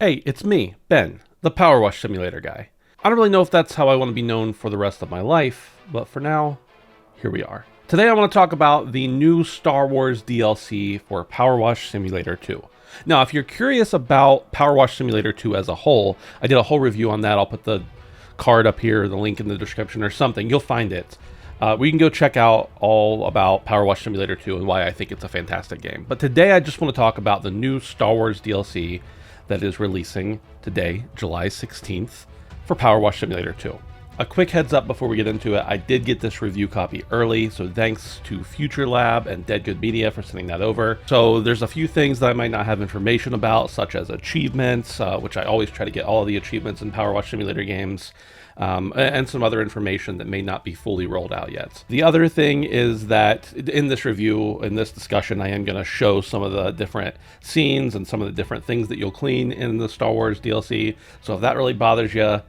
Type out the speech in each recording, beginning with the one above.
Hey, it's me, Ben, the PowerWash Simulator guy. I don't really know if that's how I want to be known for the rest of my life, but for now, here we are. Today I want to talk about the new Star Wars DLC for PowerWash Simulator 2. Now, if you're curious about PowerWash Simulator 2 as a whole, I did a whole review on that. I'll put the card up here, the link in the description or something. You'll find it. We can go check out all about PowerWash Simulator 2 and why I think it's a fantastic game. But today I just want to talk about the new Star Wars DLC that is releasing today, July 16th, for PowerWash Simulator 2. A quick heads up before we get into it, I did get this review copy early, so thanks to FuturLab and Dead Good Media for sending that over. So there's a few things that I might not have information about, such as achievements, which I always try to get all of the achievements in PowerWash Simulator games, and some other information that may not be fully rolled out yet. The other thing is that in this review, in this discussion, I am going to show some of the different scenes and some of the different things that you'll clean in the Star Wars DLC. So if that really bothers you,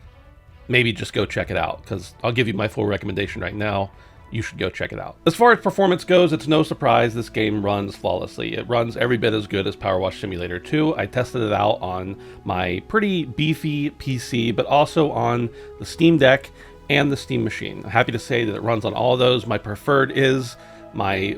maybe just go check it out, because I'll give you my full recommendation right now. You should go check it out. As far as performance goes, it's no surprise this game runs flawlessly. It runs every bit as good as PowerWash Simulator 2. I tested it out on my pretty beefy PC, but also on the Steam Deck and the Steam Machine. I'm happy to say that it runs on all of those. My preferred is my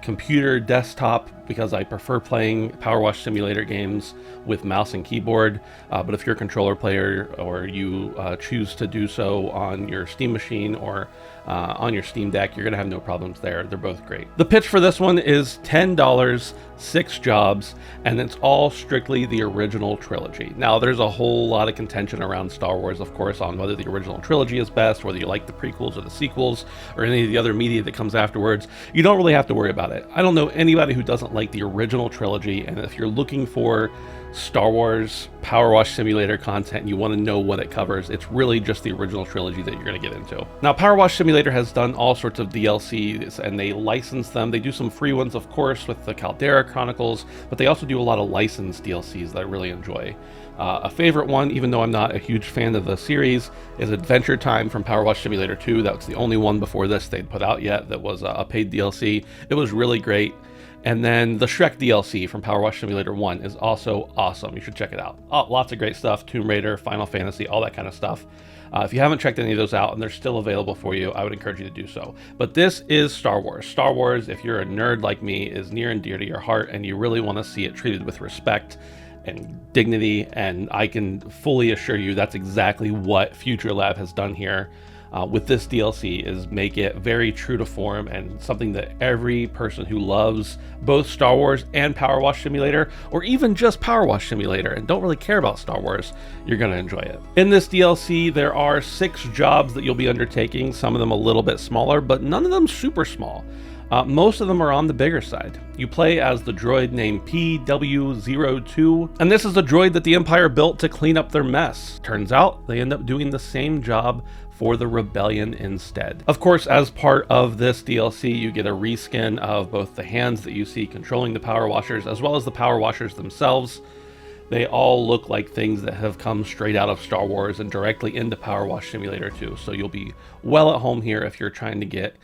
computer desktop, because I prefer playing PowerWash Simulator games with mouse and keyboard. But if you're a controller player or you choose to do so on your Steam Machine or on your Steam Deck, you're gonna have no problems there. They're both great. The pitch for this one is $10, 6 jobs, and it's all strictly the original trilogy. Now, there's a whole lot of contention around Star Wars, of course, on whether the original trilogy is best, whether you like the prequels or the sequels, or any of the other media that comes afterwards. You don't really have to worry about it. I don't know anybody who doesn't like the original trilogy, and if you're looking for Star Wars PowerWash Simulator content and you want to know what it covers, it's really just the original trilogy that you're going to get into. Now, PowerWash Simulator has done all sorts of DLCs and they license them. They do some free ones, of course, with the Caldera Chronicles, but they also do a lot of licensed DLCs that I really enjoy. A favorite one, even though I'm not a huge fan of the series, is Adventure Time from PowerWash Simulator 2. That was the only one before this they'd put out yet that was a paid DLC. It was really great. And then the Shrek DLC from PowerWash Simulator 1 is also awesome. You should check it out. Lots of great stuff. Tomb Raider, Final Fantasy, all that kind of stuff. If you haven't checked any of those out and they're still available for you, I would encourage you to do so. But this is Star Wars. Star Wars, if you're a nerd like me, is near and dear to your heart, and you really want to see it treated with respect and dignity. And I can fully assure you that's exactly what FuturLab has done here. With this DLC, is make it very true to form and something that every person who loves both Star Wars and PowerWash Simulator, or even just PowerWash Simulator and don't really care about Star Wars, you're going to enjoy it. In this DLC, there are 6 jobs that you'll be undertaking, some of them a little bit smaller, but none of them super small. Most of them are on the bigger side. You play as the droid named PW02, and this is the droid that the Empire built to clean up their mess. Turns out they end up doing the same job for the Rebellion instead. Of course, as part of this DLC, you get a reskin of both the hands that you see controlling the Power Washers, as well as the Power Washers themselves. They all look like things that have come straight out of Star Wars and directly into PowerWash Simulator 2. So you'll be well at home here if you're trying to get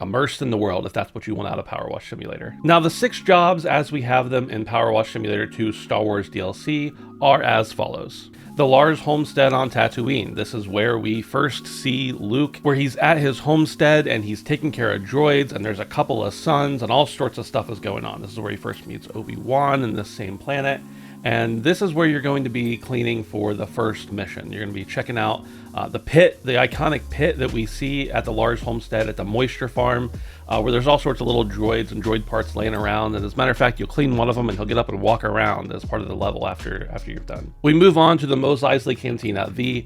immersed in the world, if that's what you want out of PowerWash Simulator. Now, the 6 jobs as we have them in PowerWash Simulator 2 Star Wars DLC are as follows. The Lars Homestead on Tatooine. This is where we first see Luke, where he's at his homestead and he's taking care of droids, and there's a couple of suns and all sorts of stuff is going on. This is where he first meets Obi-Wan in this same planet. And this is where you're going to be cleaning for the first mission. You're going to be checking out the pit, the iconic pit that we see at the Lars Homestead at the moisture farm, where there's all sorts of little droids and droid parts laying around. And as a matter of fact, you'll clean one of them and he'll get up and walk around as part of the level after you're done. We move on to the Mos Eisley Cantina. The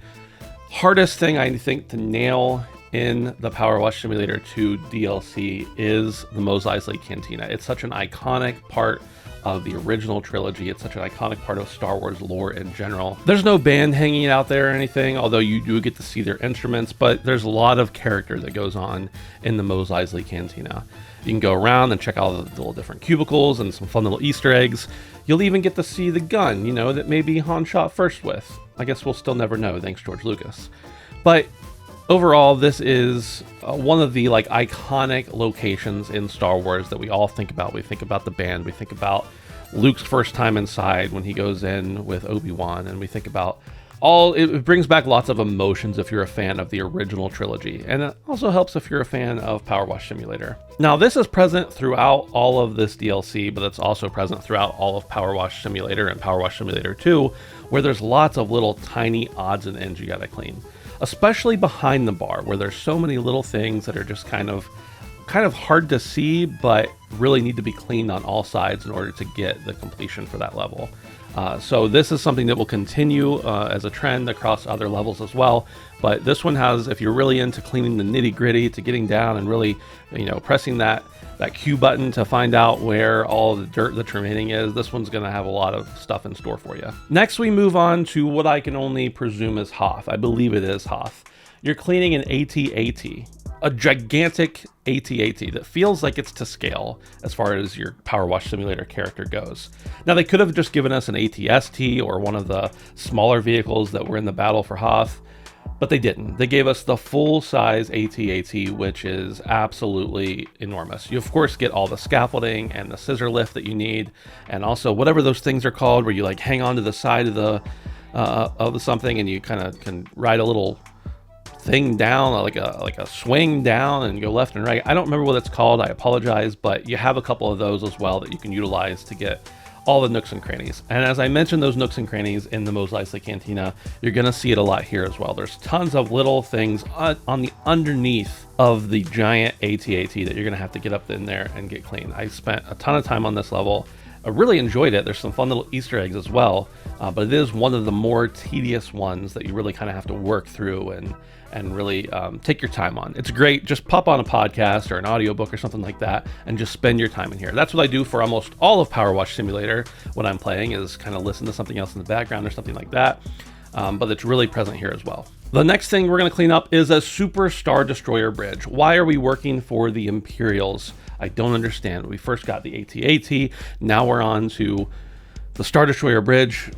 hardest thing I think to nail in the PowerWash Simulator 2 DLC is the Mos Eisley Cantina. It's such an iconic part of the original trilogy. It's such an iconic part of Star Wars lore in general. There's no band hanging out there or anything, although you do get to see their instruments, but there's a lot of character that goes on in the Mos Eisley Cantina. You can go around and check out the little different cubicles and some fun little Easter eggs. You'll even get to see the gun, that maybe Han shot first with. I guess we'll still never know, thanks George Lucas. But overall, this is one of the iconic locations in Star Wars that we all think about. We think about the band, we think about Luke's first time inside when he goes in with Obi-Wan, and we think about all, it brings back lots of emotions if you're a fan of the original trilogy, and it also helps if you're a fan of PowerWash Simulator. Now, this is present throughout all of this DLC, but it's also present throughout all of PowerWash Simulator and PowerWash Simulator 2, where there's lots of little tiny odds and ends you gotta clean. Especially behind the bar, where there's so many little things that are just kind of hard to see, but really need to be cleaned on all sides in order to get the completion for that level. So this is something that will continue as a trend across other levels as well. But this one has, if you're really into cleaning the nitty gritty, to getting down and really, pressing that Q button to find out where all the dirt that's remaining is, this one's going to have a lot of stuff in store for you. Next, we move on to what I can only presume is Hoth. I believe it is Hoth. You're cleaning an AT-AT, a gigantic AT-AT that feels like it's to scale as far as your PowerWash Simulator character goes. Now, they could have just given us an AT-ST or one of the smaller vehicles that were in the battle for Hoth, but they didn't. They gave us the full-size AT-AT, which is absolutely enormous. You, of course, get all the scaffolding and the scissor lift that you need, and also whatever those things are called, where you like hang on to the side of the something and you kind of can ride a little thing down, like a swing down and go left and right. I don't remember what it's called, I apologize, but you have a couple of those as well that you can utilize to get all the nooks and crannies. And as I mentioned, those nooks and crannies in the Mos Eisley Cantina, you're gonna see it a lot here as well. There's tons of little things on the underneath of the giant AT-AT that you're gonna have to get up in there and get clean. I spent a ton of time on this level. I really enjoyed it. There's some fun little Easter eggs as well, but it is one of the more tedious ones that you really kind of have to work through and really take your time on. It's great. Just pop on a podcast or an audiobook or something like that and just spend your time in here. That's what I do for almost all of PowerWash Simulator when I'm playing, is kind of listen to something else in the background or something like that, but it's really present here as well. The next thing we're going to clean up is a Super Star Destroyer bridge. Why are we working for the Imperials? I don't understand. We first got the AT-AT, now we're on to the Star Destroyer bridge.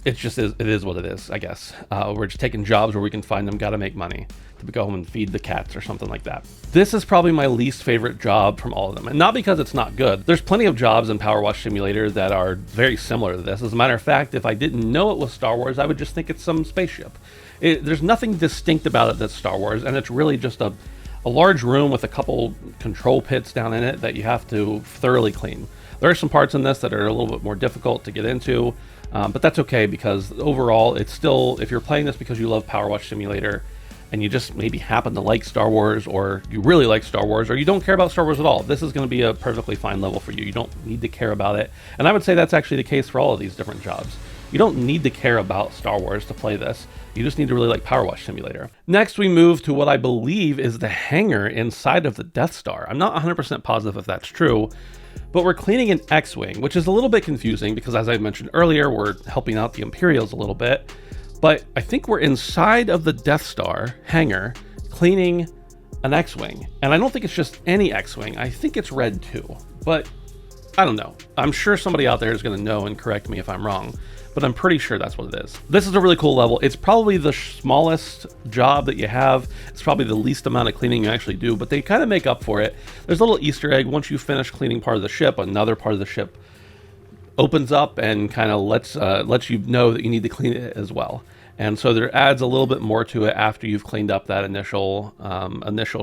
It is what it is, I guess. We're just taking jobs where we can find them, gotta make money to go home and feed the cats or something like that. This is probably my least favorite job from all of them, and not because it's not good. There's plenty of jobs in PowerWash Simulator that are very similar to this. As a matter of fact, if I didn't know it was Star Wars, I would just think it's some spaceship. There's nothing distinct about it that's Star Wars, and it's really just a large room with a couple control pits down in it that you have to thoroughly clean. There are some parts in this that are a little bit more difficult to get into, but that's okay, because overall it's still, if you're playing this because you love PowerWash Simulator and you just maybe happen to like Star Wars, or you really like Star Wars, or you don't care about Star Wars at all, this is going to be a perfectly fine level for you. You don't need to care about it, and I would say that's actually the case for all of these different jobs. You don't need to care about Star Wars to play this. You just need to really like PowerWash Simulator. Next, we move to what I believe is the hangar inside of the Death Star. I'm not 100% positive if that's true, but we're cleaning an X-Wing, which is a little bit confusing because, as I mentioned earlier, we're helping out the Imperials a little bit. But I think we're inside of the Death Star hangar cleaning an X-Wing. And I don't think it's just any X-Wing. I think it's red too, but I don't know. I'm sure somebody out there is going to know and correct me if I'm wrong, but I'm pretty sure that's what it is. This is a really cool level. It's probably the smallest job that you have. It's probably the least amount of cleaning you actually do, but they kind of make up for it. There's a little Easter egg. Once you finish cleaning part of the ship, another part of the ship opens up and kind of lets you know that you need to clean it as well. And so there adds a little bit more to it after you've cleaned up that initial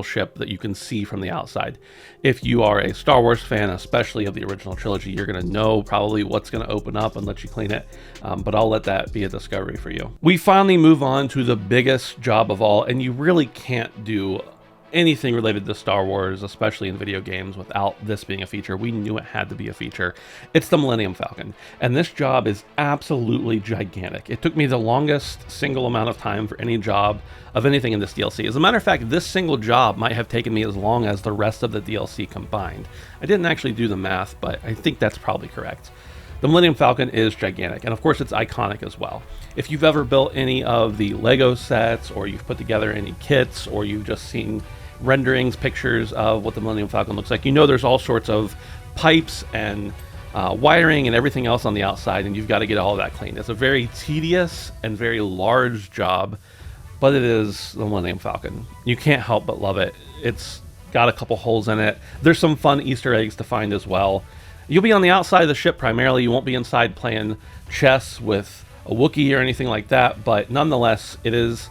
ship that you can see from the outside. If you are a Star Wars fan, especially of the original trilogy, you're going to know probably what's going to open up and let you clean it, but I'll let that be a discovery for you. We finally move on to the biggest job of all, and you really can't do anything related to Star Wars, especially in video games, without this being a feature. We knew it had to be a feature. It's the Millennium Falcon, and this job is absolutely gigantic. It took me the longest single amount of time for any job of anything in this DLC. As a matter of fact, this single job might have taken me as long as the rest of the DLC combined. I didn't actually do the math, but I think that's probably correct. The Millennium Falcon is gigantic, and of course it's iconic as well. If you've ever built any of the Lego sets, or you've put together any kits, or you've just seen renderings, pictures of what the Millennium Falcon looks like, you know there's all sorts of pipes and wiring and everything else on the outside, and you've got to get all of that cleaned. It's a very tedious and very large job, but it is the Millennium Falcon. You can't help but love it. It's got a couple holes in it. There's some fun Easter eggs to find as well. You'll be on the outside of the ship primarily. You won't be inside playing chess with a Wookiee or anything like that, but nonetheless, it is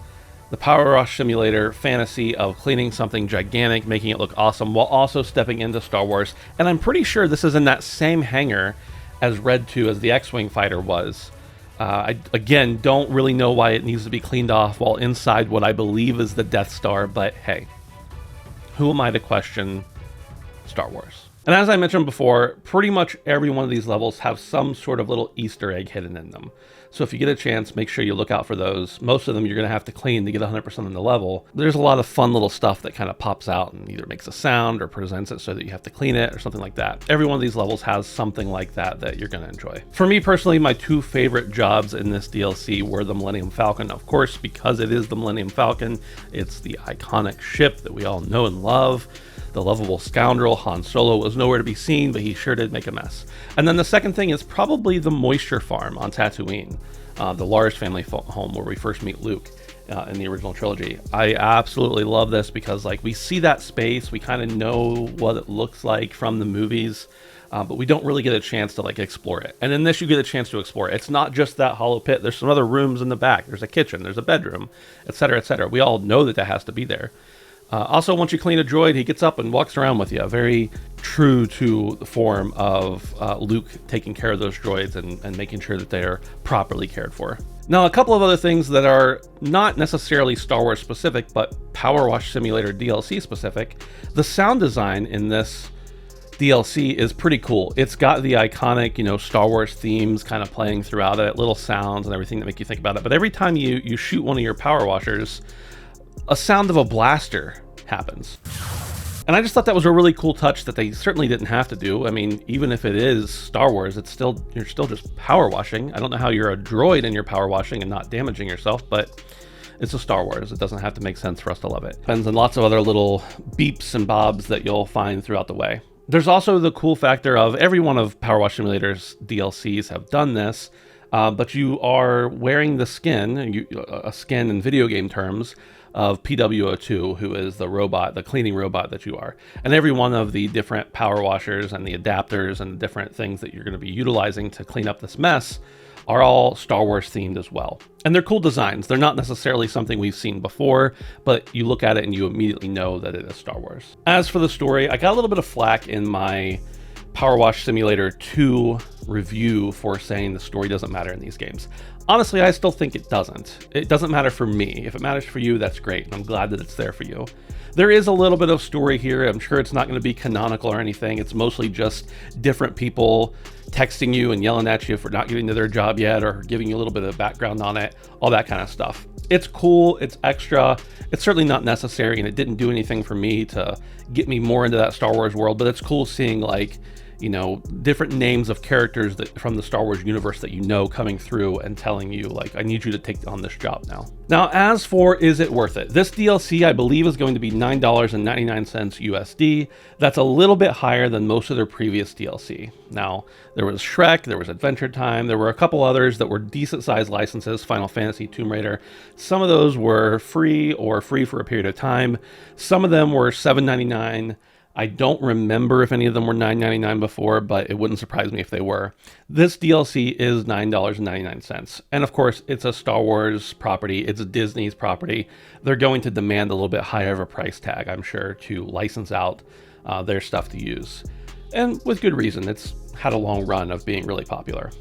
the PowerWash Simulator fantasy of cleaning something gigantic, making it look awesome, while also stepping into Star Wars. And I'm pretty sure this is in that same hangar as Red 2, as the X-Wing fighter was. I, again, don't really know why it needs to be cleaned off while inside what I believe is the Death Star, but hey, who am I to question Star Wars? And as I mentioned before, pretty much every one of these levels have some sort of little Easter egg hidden in them. So if you get a chance, make sure you look out for those. Most of them you're going to have to clean to get 100% on the level. There's a lot of fun little stuff that kind of pops out and either makes a sound or presents it so that you have to clean it or something like that. Every one of these levels has something like that that you're going to enjoy. For me personally, my two favorite jobs in this DLC were the Millennium Falcon. Of course, because it is the Millennium Falcon, it's the iconic ship that we all know and love. The lovable scoundrel Han Solo was nowhere to be seen, but he sure did make a mess. And then the second thing is probably the moisture farm on Tatooine, the Lars family home where we first meet Luke in the original trilogy. I absolutely love this because like we see that space, we kind of know what it looks like from the movies, but we don't really get a chance to like explore it. And in this, you get a chance to explore it. It's not just that hollow pit. There's some other rooms in the back. There's a kitchen, there's a bedroom, etc., etc. We all know that that has to be there. Also, once you clean a droid, he gets up and walks around with you. Very true to the form of Luke taking care of those droids and making sure that they are properly cared for. Now, a couple of other things that are not necessarily Star Wars specific, but PowerWash Simulator DLC specific. The sound design in this DLC is pretty cool. It's got the iconic, you know, Star Wars themes kind of playing throughout it, little sounds and everything that make you think about it. But every time you shoot one of your power washers, a sound of a blaster happens. And I just thought that was a really cool touch that they certainly didn't have to do. I mean, even if it is Star Wars, you're still just power washing. I don't know how you're a droid and you're power washing and not damaging yourself, but it's a Star Wars. It doesn't have to make sense for us to love it. Depends on lots of other little beeps and bobs that you'll find throughout the way. There's also the cool factor of every one of PowerWash Simulator's DLCs have done this, but you are wearing the skin, a skin in video game terms, of PW02, who is the robot, the cleaning robot that you are. And every one of the different power washers and the adapters and the different things that you're going to be utilizing to clean up this mess are all Star Wars themed as well. And they're cool designs. They're not necessarily something we've seen before, but you look at it and you immediately know that it is Star Wars. As for the story, I got a little bit of flack in my PowerWash Simulator 2 review for saying the story doesn't matter in these games. Honestly, I still think it doesn't. It doesn't matter for me. If it matters for you, that's great, and I'm glad that it's there for you. There is a little bit of story here. I'm sure it's not going to be canonical or anything. It's mostly just different people texting you and yelling at you for not getting to their job yet, or giving you a little bit of background on it, all that kind of stuff. It's cool, it's extra, it's certainly not necessary, and it didn't do anything for me to get me more into that Star Wars world, but it's cool seeing, like, you know, different names of characters that from the Star Wars universe that you know coming through and telling you, like, I need you to take on this job now. Now, as for is it worth it? This DLC, I believe, is going to be $9.99 USD. That's a little bit higher than most of their previous DLC. Now, there was Shrek, there was Adventure Time, there were a couple others that were decent sized licenses, Final Fantasy, Tomb Raider. Some of those were free or free for a period of time. Some of them were $7.99. I don't remember if any of them were $9.99 before, but it wouldn't surprise me if they were. This DLC is $9.99. And of course, it's a Star Wars property. It's a Disney's property. They're going to demand a little bit higher of a price tag, I'm sure, to license out their stuff to use. And with good reason. It's had a long run of being really popular.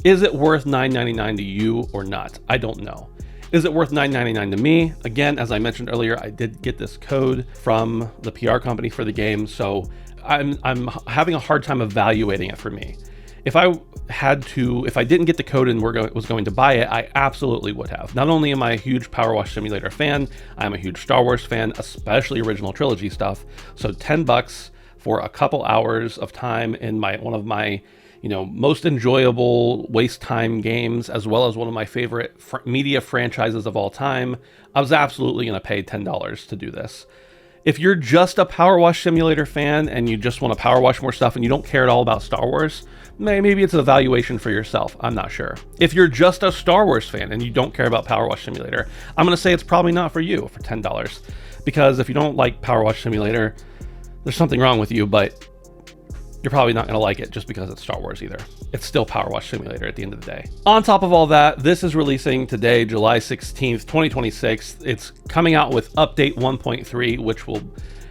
Is it worth $9.99 to you or not? I don't know. Is it worth $9.99 to me? Again, as I mentioned earlier, I did get this code from the PR company for the game, so I'm having a hard time evaluating it for me. If I didn't get the code and was going to buy it, I absolutely would have. Not only am I a huge PowerWash Simulator fan, I'm a huge Star Wars fan, especially original trilogy stuff. So $10 for a couple hours of time in one of my most enjoyable waste time games, as well as one of my favorite media franchises of all time, I was absolutely going to pay $10 to do this. If you're just a PowerWash Simulator fan and you just want to power wash more stuff and you don't care at all about Star Wars, maybe it's an evaluation for yourself. I'm not sure. If you're just a Star Wars fan and you don't care about PowerWash Simulator, I'm going to say it's probably not for you for $10. Because if you don't like PowerWash Simulator, there's something wrong with you, but you're probably not going to like it just because it's Star Wars either. It's still PowerWash Simulator at the end of the day. On top of all that, this is releasing today, July 16th, 2026. It's coming out with Update 1.3, which will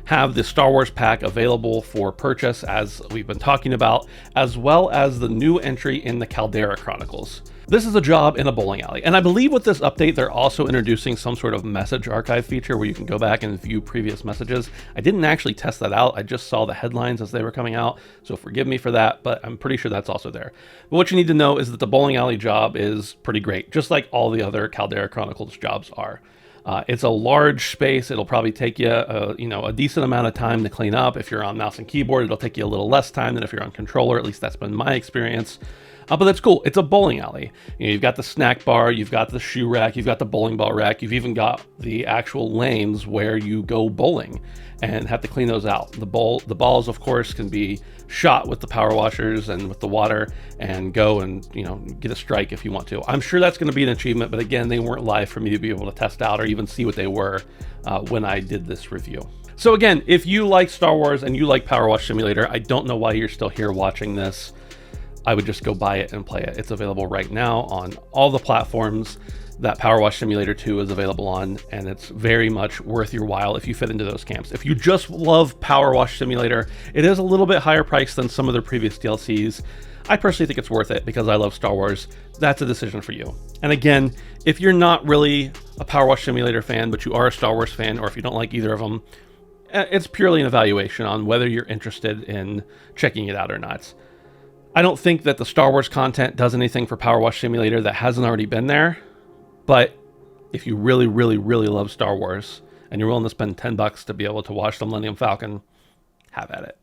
have the Star Wars pack available for purchase, as we've been talking about, as well as the new entry in the Caldera Chronicles. This is a job in a bowling alley. And I believe with this update, they're also introducing some sort of message archive feature where you can go back and view previous messages. I didn't actually test that out. I just saw the headlines as they were coming out. So forgive me for that, but I'm pretty sure that's also there. But what you need to know is that the bowling alley job is pretty great, just like all the other Caldera Chronicles jobs are. It's a large space. It'll probably take you, a decent amount of time to clean up. If you're on mouse and keyboard, it'll take you a little less time than if you're on controller. At least that's been my experience. But that's cool. It's a bowling alley. You've got the snack bar, you've got the shoe rack, you've got the bowling ball rack, you've even got the actual lanes where you go bowling and have to clean those out. The balls, of course, can be shot with the power washers and with the water and go and, get a strike if you want to. I'm sure that's going to be an achievement, but again, they weren't live for me to be able to test out or even see what they were when I did this review. So again, if you like Star Wars and you like PowerWash Simulator, I don't know why you're still here watching this. I would just go buy it and play it. It's available right now on all the platforms that PowerWash Simulator 2 is available on, and it's very much worth your while if you fit into those camps. If you just love PowerWash Simulator, it is a little bit higher priced than some of their previous DLCs. I personally think it's worth it because I love Star Wars. That's a decision for you. And again, if you're not really a PowerWash Simulator fan, but you are a Star Wars fan, or if you don't like either of them, it's purely an evaluation on whether you're interested in checking it out or not. I don't think that the Star Wars content does anything for PowerWash Simulator that hasn't already been there, but if you really, really, really love Star Wars and you're willing to spend $10 to be able to watch the Millennium Falcon, have at it.